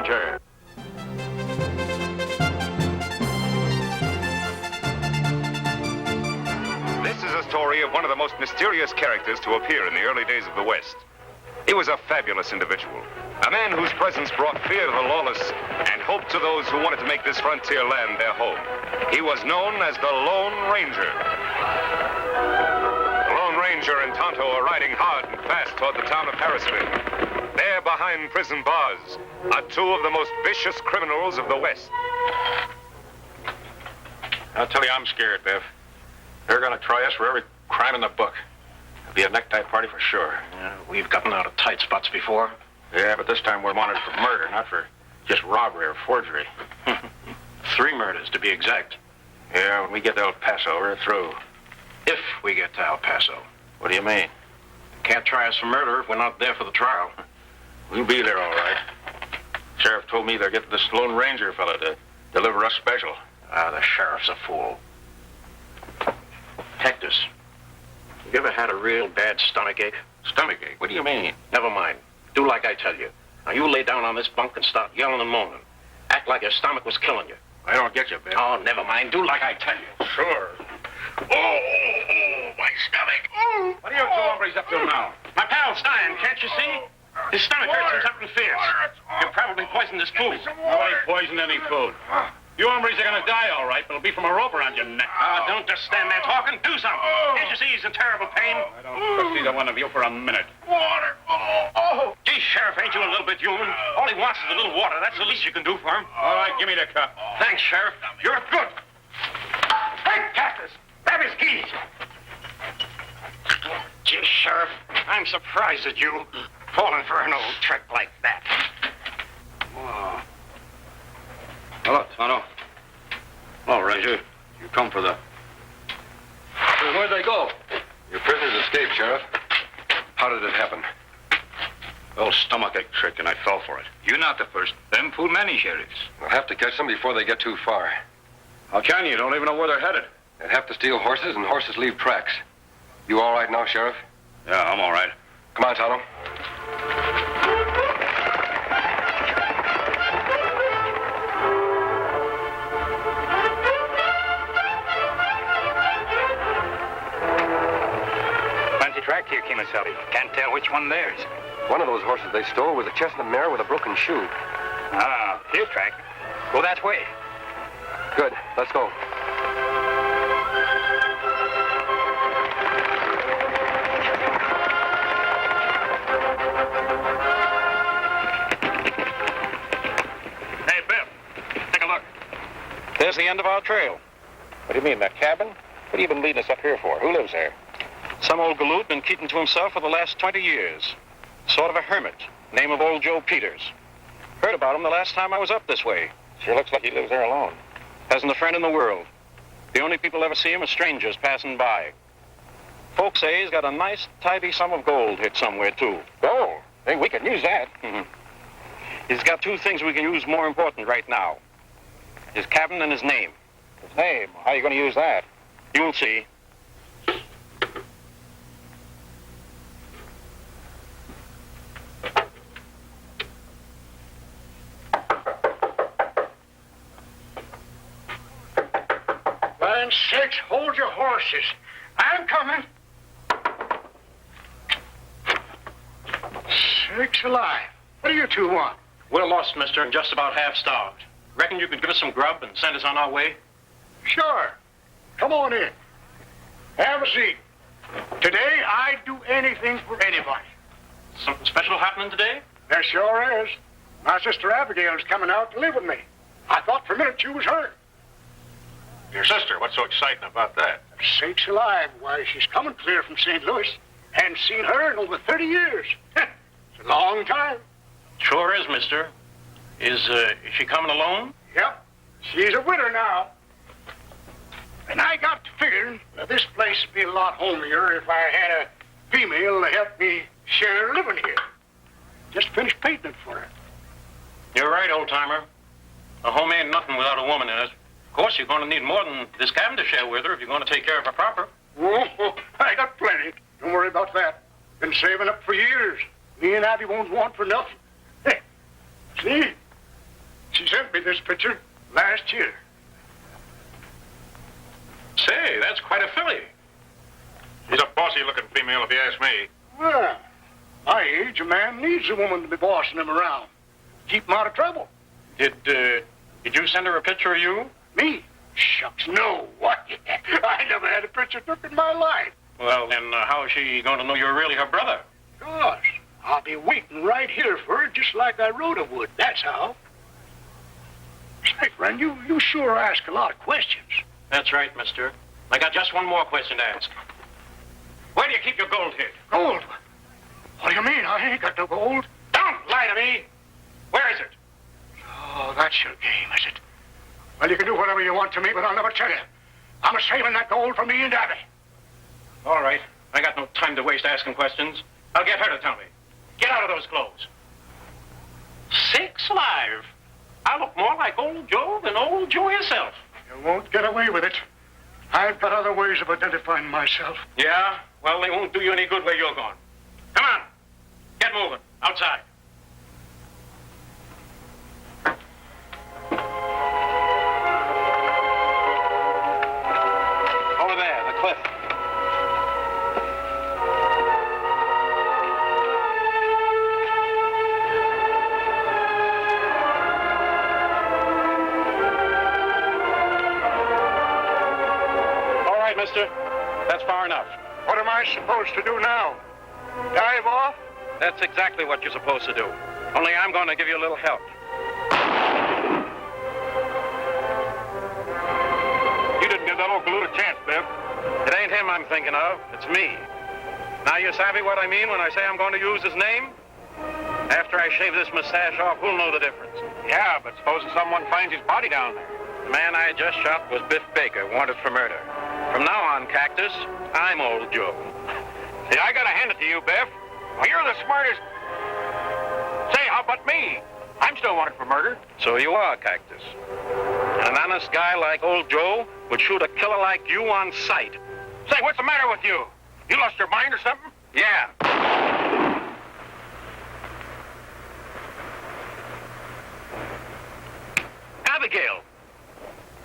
Ranger. This is a story of one of the most mysterious characters to appear in the early days of the West. He was a fabulous individual, a man whose presence brought fear to the lawless and hope to those who wanted to make this frontier land their home. He was known as the Lone Ranger. The Lone Ranger and Tonto are riding hard and fast toward the town of Harrisville. There, behind prison bars, are two of the most vicious criminals of the West. I'll tell you, I'm scared, Biff. They're going to try us for every crime in the book. It'll be a necktie party for sure. We've gotten out of tight spots before. Yeah, but this time we're wanted for murder, not for just robbery or forgery. 3 murders, to be exact. Yeah, when we get to El Paso, we're through. If we get to El Paso. What do you mean? Can't try us for murder if we're not there for the trial. We'll be there, all right. Sheriff told me they're getting this Lone Ranger fella to deliver us special. The sheriff's a fool. Hectus, you ever had a real bad stomachache? Stomachache? What do you mean? Never mind. Do like I tell you. Now, you lay down on this bunk and start yelling and moaning. Act like your stomach was killing you. I don't get you, Biff. Oh, never mind. Do like I tell you. Sure. Oh, my stomach. What are you two hombres up to now? My pal's dying, can't you see? His stomach hurts from something fierce. You probably poisoned his food. Nobody poisoned any food. You hombres are going to die, all right, but it'll be from a rope around your neck. Don't just stand there talking. Do something. Can't you see he's in terrible pain? I don't trust either one of you for a minute. Water. Gee, Sheriff, ain't you a little bit human? All he wants is a little water. That's the least you can do for him. All right, give me the cup. Thanks, Sheriff. You're good. Hey, Cactus, grab his keys. Gee, Sheriff, I'm surprised at you falling for an old trick like that. Oh. Hello, Tonto. Hello, Ranger. You come for the... Where'd they go? Your prisoners escaped, Sheriff. How did it happen? Old stomachache trick, and I fell for it. You're not the first. Them fool many sheriffs. We'll have to catch them before they get too far. How can you? You don't even know where they're headed. They'd have to steal horses, and horses leave tracks. You all right now, Sheriff? Yeah, I'm all right. Come on, Tonto. Track here, Kimasabi. Can't tell which one theirs. One of those horses they stole was a chestnut mare with a broken shoe. Ah, his track. Go that way. Good. Let's go. Hey, Biff, take a look. There's the end of our trail. What do you mean, that cabin? What have you been leading us up here for? Who lives there? Some old galoot been keeping to himself for the last 20 years. Sort of a hermit. Name of old Joe Peters. Heard about him the last time I was up this way. Sure looks like he lives there alone. Hasn't a friend in the world. The only people ever see him are strangers passing by. Folks say he's got a nice, tidy sum of gold hid somewhere, too. Gold? Hey, we can use that. He's got 2 things we can use more important right now. His cabin and his name. His name? How are you going to use that? You'll see. Land sakes, hold your horses. I'm coming. Sakes alive. What do you two want? We're lost, mister, and just about half starved. Reckon you could give us some grub and send us on our way? Sure. Come on in. Have a seat. Today, I'd do anything for anybody. Something special happening today? There sure is. My sister Abigail's coming out to live with me. I thought for a minute you was her. Your sister, what's so exciting about that? Sakes alive, why, she's coming clear from St. Louis. Hadn't seen her in over 30 years. It's a long time. Sure is, mister. Is she coming alone? Yep. She's a widow now. And I got to figuring that this place would be a lot homelier if I had a female to help me share living here. Just finished painting it for her. You're right, old-timer. A home ain't nothing without a woman in it. Of course, you're going to need more than this cabin to share with her if you're going to take care of her proper. Oh, I got plenty. Don't worry about that. Been saving up for years. Me and Abby won't want for nothing. Hey, see? me this picture last year. Say, that's quite a filly. She's a bossy-looking female, if you ask me. Well, my age, a man needs a woman to be bossing him around. Keep him out of trouble. Did you send her a picture of you? Me? Shucks, no. Why, I never had a picture took in my life. Well, then how is she going to know you're really her brother? Gosh, I'll be waiting right here for her just like I Rhoda would. That's how. Say, friend, you sure ask a lot of questions. That's right, mister. I got just one more question to ask. Where do you keep your gold hid? Gold? What do you mean? I ain't got no gold. Don't lie to me. Where is it? Oh, that's your game, is it? Well, you can do whatever you want to me, but I'll never tell you. I'm saving that gold for me and Abby. All right. I got no time to waste asking questions. I'll get her to tell me. Get out of those clothes. Sakes alive. I look more like old Joe than old Joe himself. You won't get away with it. I've got other ways of identifying myself. Yeah? Well, they won't do you any good where you're going. Come on. Get moving. Outside. Over there, the cliff. All right, mister. That's far enough. What am I supposed to do now? Dive off? That's exactly what you're supposed to do. Only I'm going to give you a little help. You didn't give that old galoot a chance, Bev. It ain't him I'm thinking of. It's me. Now, you savvy what I mean when I say I'm going to use his name? After I shave this mustache off, who'll know the difference? Yeah, but supposing someone finds his body down there. The man I just shot was Biff Baker, wanted for murder. From now on, Cactus, I'm old Joe. See, I gotta hand it to you, Biff. Well, you're the smartest. Say, how about me? I'm still wanted for murder. So you are, Cactus. And an honest guy like old Joe would shoot a killer like you on sight. Say, what's the matter with you? You lost your mind or something? Yeah. Abigail.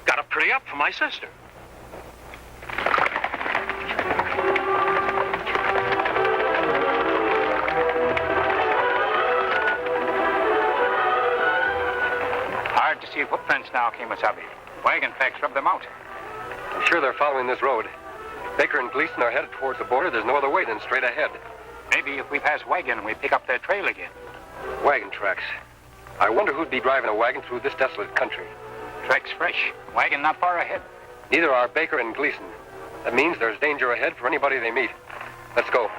Got a pretty up for my sister. Hard to see footprints now, Kemosabe. Wagon tracks rub them out. I'm sure they're following this road. Baker and Gleason are headed towards the border. There's no other way than straight ahead. Maybe if we pass Wagon, we pick up their trail again. Wagon tracks. I wonder who'd be driving a wagon through this desolate country. Tracks fresh. Wagon not far ahead. Neither are Baker and Gleason. That means there's danger ahead for anybody they meet. Let's go.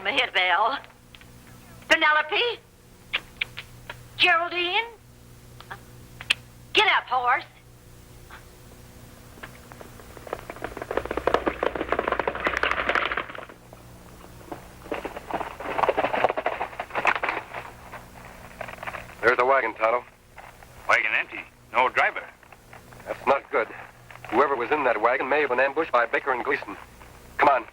Mahitvale. Penelope? Geraldine? Get up, horse. There's the wagon, Tonto. Wagon empty. No driver. That's not good. Whoever was in that wagon may have been ambushed by Baker and Gleason. Come on.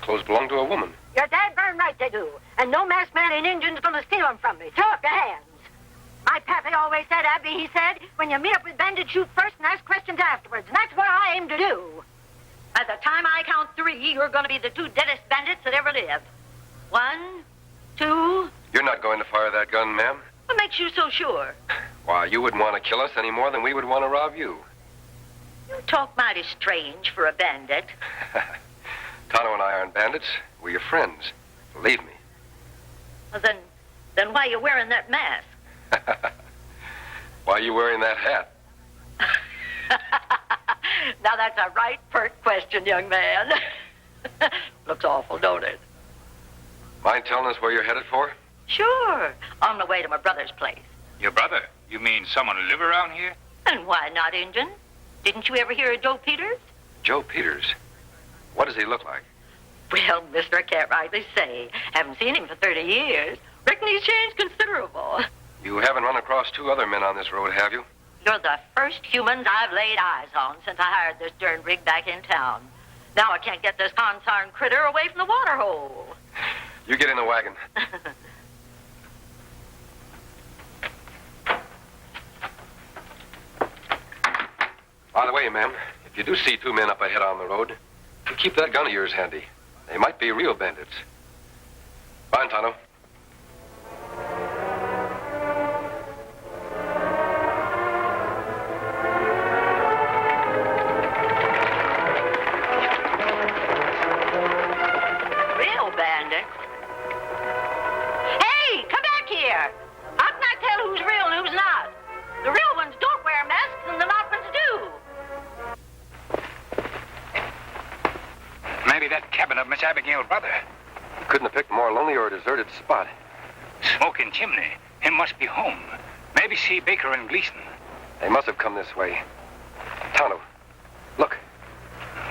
Those belong to a woman. You're dead darn right they do. And no masked man in Indian's gonna steal them from me. Throw up your hands. My pappy always said, Abby, he said, when you meet up with bandits, shoot first and ask questions afterwards. And that's what I aim to do. By the time I count 3, you're gonna be the 2 deadest bandits that ever lived. 1, 2... You're not going to fire that gun, ma'am. What makes you so sure? Why, you wouldn't want to kill us any more than we would want to rob you. You talk mighty strange for a bandit. Tonto and I aren't bandits. We're your friends. Believe me. Well, then why are you wearing that mask? Why are you wearing that hat? Now, that's a right pert question, young man. Looks awful, don't it? Mind telling us where you're headed for? Sure. On the way to my brother's place. Your brother? You mean someone who live around here? And why not, Injun? Didn't you ever hear of Joe Peters? Joe Peters. What does he look like? Well, mister, I can't rightly say. Haven't seen him for 30 years. Reckon he's changed considerable. You haven't run across two other men on this road, have you? You're the first humans I've laid eyes on since I hired this darn rig back in town. Now I can't get this consarn critter away from the water hole. You get in the wagon. By the way, ma'am, if you do see two men up ahead on the road, you keep that gun of yours handy. They might be real bandits. Fine, Tonto. Real bandits? Hey, come back here! How can I tell who's real and who's not? The real ones don't wear masks and the not ones do. Maybe that cabin of Miss Abigail's brother. Couldn't have picked a more lonely or deserted spot. Smoking chimney. Him must be home. Maybe see Baker and Gleason. They must have come this way. Tonto, look.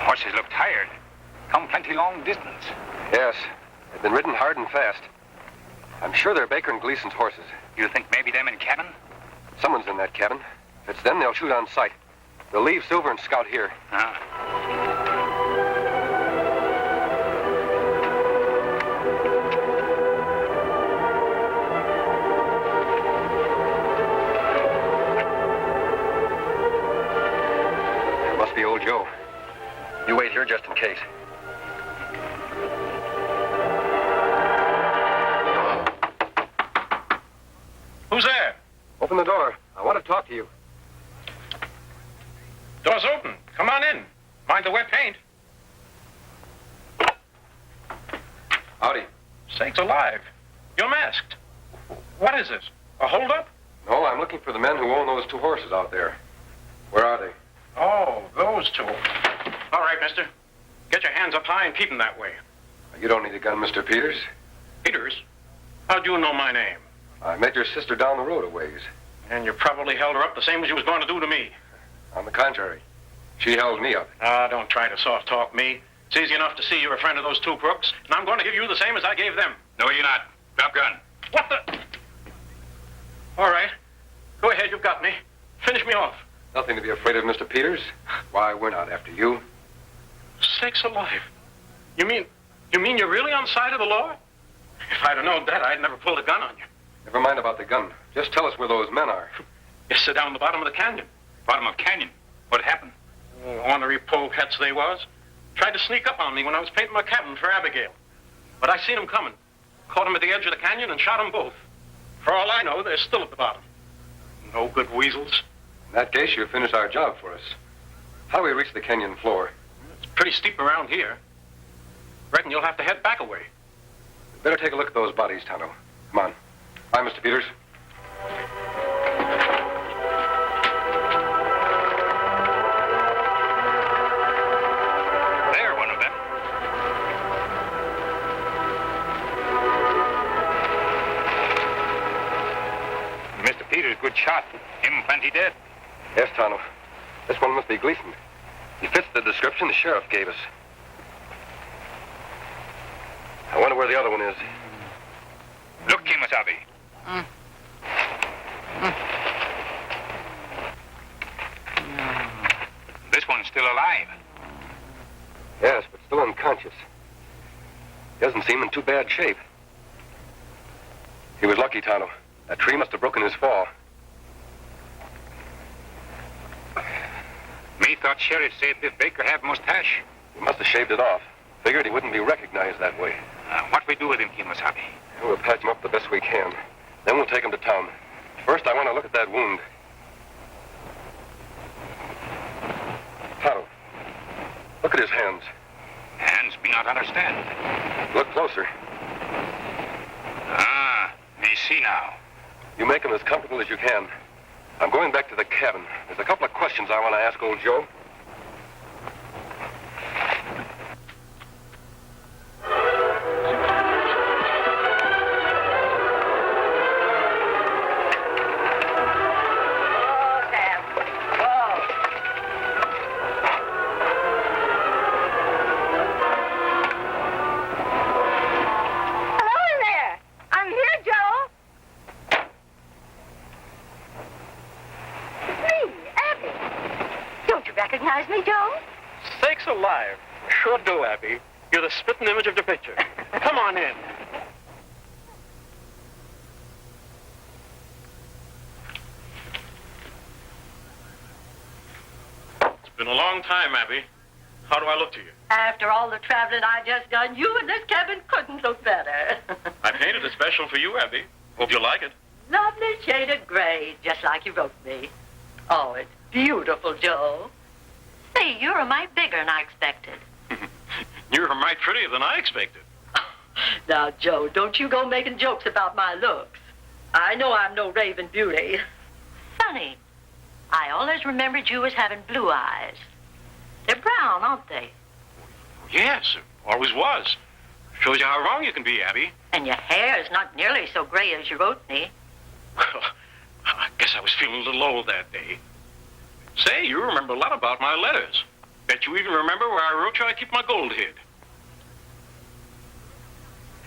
Horses look tired. Come plenty long distance. Yes, they've been ridden hard and fast. I'm sure they're Baker and Gleason's horses. You think maybe them in cabin? Someone's in that cabin. If it's them, they'll shoot on sight. They'll leave Silver and Scout here. It must be old Joe. You wait here just in case. Who's there? Open the door. I want to talk to you. Door's open. Come on in. Mind the wet paint. Howdy. Sakes alive. You're masked. What is this? A holdup? No, I'm looking for the men who own those two horses out there. Where are they? Oh, those two. All right, mister. Get your hands up high and keep them that way. You don't need a gun, Mr. Peters. Peters? How'd you know my name? I met your sister down the road a ways. And you probably held her up the same as you was going to do to me. On the contrary, she held me up. Ah, don't try to soft talk me. It's easy enough to see you're a friend of those two crooks, and I'm going to give you the same as I gave them. No, you're not. Drop gun. What the? All right. Go ahead, you've got me. Finish me off. Nothing to be afraid of, Mr. Peters. Why, we're not after you. Sakes alive. You mean you're really on the side of the law? If I'd have known that, I'd never pulled a gun on you. Never mind about the gun. Just tell us where those men are. You sit down the bottom of the canyon. Bottom of canyon. What happened? Oh, ornery polecats they was. Tried to sneak up on me when I was painting my cabin for Abigail. But I seen them coming. Caught them at the edge of the canyon and shot them both. For all I know, they're still at the bottom. No good weasels. In that case, you'll finish our job for us. How do we reach the canyon floor? It's pretty steep around here. Reckon you'll have to head back away. We'd better take a look at those bodies, Tonto. Come on. Bye, Mr. Peters. There, one of them. Mr. Peters, good shot. Him plenty dead. Yes, Tonto. This one must be Gleason. He fits the description the sheriff gave us. I wonder where the other one is. Look, Kimasabi. This one's still alive. Yes, but still unconscious. He doesn't seem in too bad shape. He was lucky, Tonto. That tree must have broken his fall. Me thought Sheriff said this Baker have mustache. He must have shaved it off. Figured he wouldn't be recognized that way. What we do with him, Kimasabi? We'll patch him up the best we can. Then we'll take him to town. First, I want to look at that wound. Tonto, look at his hands. Hands me not understand. Look closer. Me see now. You make him as comfortable as you can. I'm going back to the cabin. There's a couple of questions I want to ask old Joe. recognize me, Joe? Sakes alive. Sure do, Abby. You're the spitting image of the picture. Come on in. It's been a long time, Abby. How do I look to you? After all the traveling I just done, you in this cabin couldn't look better. I painted it special for you, Abby. Hope you like it. Lovely shade of gray, just like you wrote me. Oh, it's beautiful, Joe. Say, you're a mite bigger than I expected. You're a mite prettier than I expected. Now, Joe, don't you go making jokes about my looks. I know I'm no raving beauty. Funny, I always remembered you as having blue eyes. They're brown, aren't they? Yes, always was. Shows you how wrong you can be, Abby. And your hair is not nearly so gray as you wrote me. Well, I guess I was feeling a little old that day. Say, you remember a lot about my letters. Bet you even remember where I wrote you I keep my gold hid.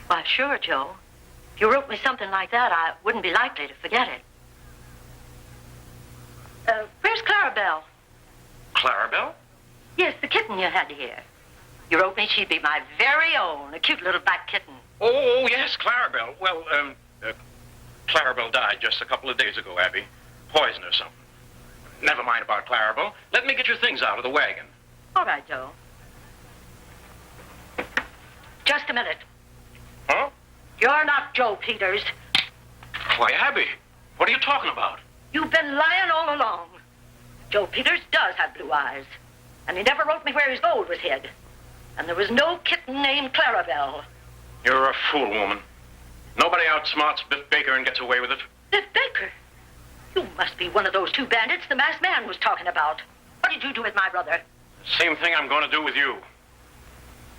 Why, sure, Joe. If you wrote me something like that, I wouldn't be likely to forget it. Where's Clarabelle? Clarabelle? Yes, the kitten you had here. You wrote me she'd be my very own, a cute little black kitten. Oh, yes, Clarabelle. Well, Clarabelle died just a couple of days ago, Abby. Poison or something. Never mind about Clarabelle. Let me get your things out of the wagon. All right, Joe. Just a minute. Huh? You're not Joe Peters. Why, Abby, what are you talking about? You've been lying all along. Joe Peters does have blue eyes. And he never wrote me where his gold was hid. And there was no kitten named Clarabelle. You're a fool, woman. Nobody outsmarts Biff Baker and gets away with it. Biff Baker? You must be one of those two bandits the masked man was talking about. What did you do with my brother? Same thing I'm going to do with you.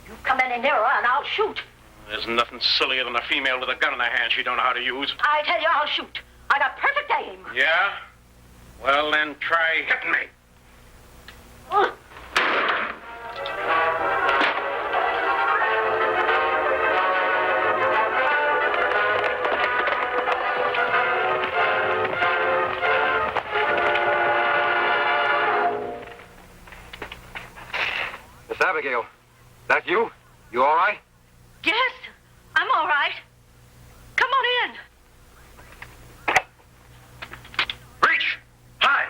You come any nearer and I'll shoot. There's nothing sillier than a female with a gun in her hand she don't know how to use. I tell you, I'll shoot. I got perfect aim. Yeah? Well, then try hitting me. Miss Abigail, that you? You all right? Yes, I'm all right. Come on in. Reach! Hi!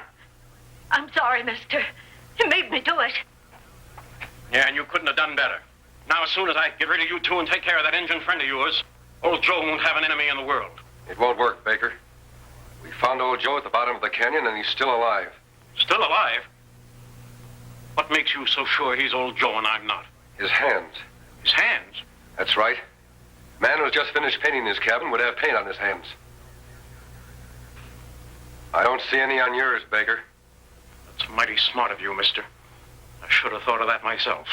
I'm sorry, mister. You made me do it. Yeah, and you couldn't have done better. Now, as soon as I get rid of you two and take care of that Injun friend of yours, old Joe won't have an enemy in the world. It won't work, Baker. We found old Joe at the bottom of the canyon, and he's still alive. Still alive? What makes you so sure he's old Joe and I'm not? His hands. His hands? That's right. Man who's just finished painting his cabin would have paint on his hands. I don't see any on yours, Baker. That's mighty smart of you, mister. I should have thought of that myself.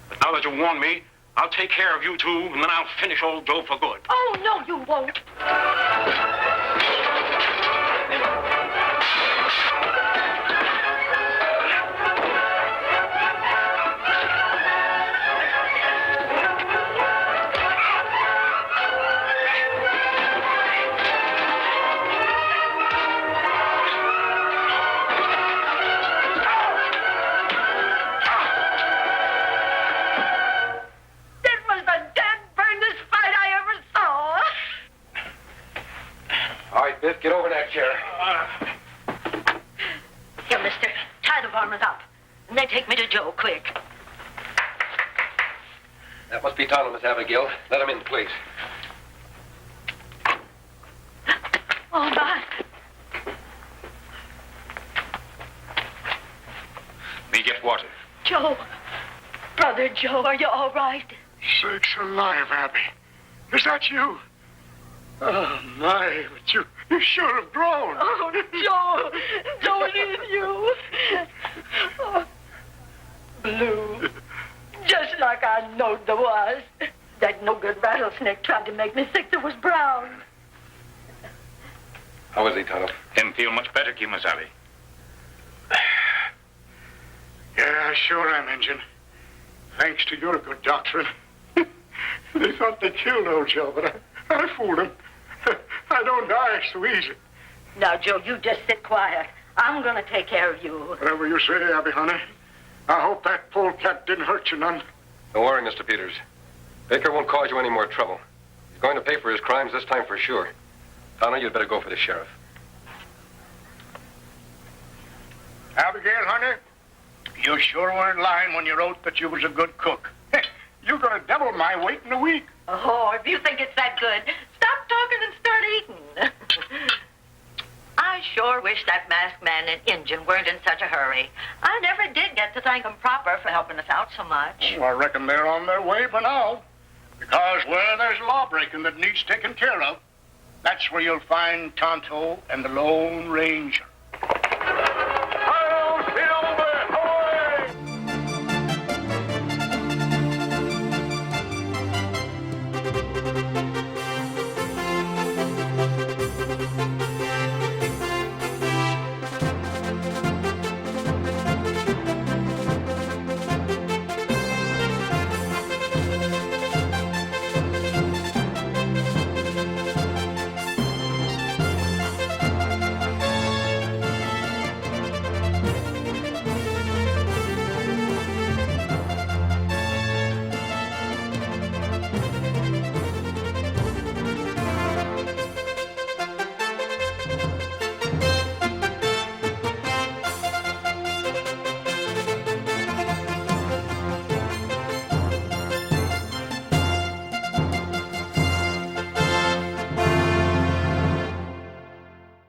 But now that you warned me, I'll take care of you two, and then I'll finish old Joe for good. Oh, no, you won't. Biff, get over that chair. Here, mister. Tie the varmint up. And then take me to Joe, quick. That must be Tonto, Miss Abigail. Let him in, please. Oh, my. Me get water. Joe. Brother Joe, are you all right? Sakes alive, Abby. Is that you? Oh, my, but you should have grown. Oh, Joe. Joe, it is you. Oh, blue. Just like I knowed there was. That no-good rattlesnake tried to make me think there was brown. How is he, Tonto? Him feel much better, Kimasabi. Yeah, I sure am, Injun. Thanks to your good doctrine. They thought they killed old Joe, but I fooled them. I don't die so easy. Now, Joe, you just sit quiet. I'm going to take care of you. Whatever you say, Abby, honey. I hope that polecat didn't hurt you none. Don't worry, Mr. Peters. Baker won't cause you any more trouble. He's going to pay for his crimes this time for sure. Tonto, you'd better go for the sheriff. Abigail, honey, you sure weren't lying when you wrote that you was a good cook. You're going to double my weight in a week. Oh, if you think it's that good, stop talking and start eating. I sure wish that masked man and Injun weren't in such a hurry. I never did get to thank them proper for helping us out so much. Oh, I reckon they're on their way by now. Because where there's law-breaking that needs taken care of, that's where you'll find Tonto and the Lone Ranger.